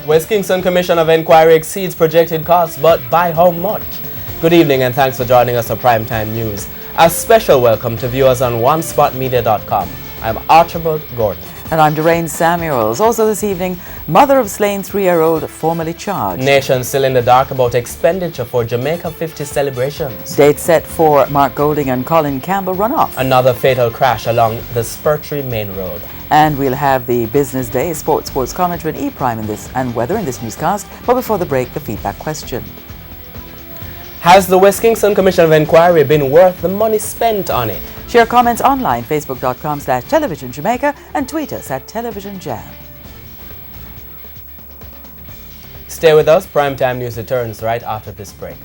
West Kingston Commission of Inquiry exceeds projected costs, but by how much? Good evening and thanks for joining us for Primetime News. A special welcome to viewers on onespotmedia.com. I'm Archibald Gordon. And I'm Doreen Samuels. Also this evening, mother of slain 3-year-old formally charged. Nation still in the dark about expenditure for Jamaica 50 celebrations. Date set for Mark Golding and Colin Campbell runoff. Another fatal crash along the Spurtree Main Road. And we'll have the Business Day sports commentary and E-Prime in this and weather in this newscast. But before the break, the feedback question. Has the West Kingston Commission of Inquiry been worth the money spent on it? Share comments online, facebook.com/Television Jamaica, and tweet us at Television Jam. Stay with us. Primetime News returns right after this break.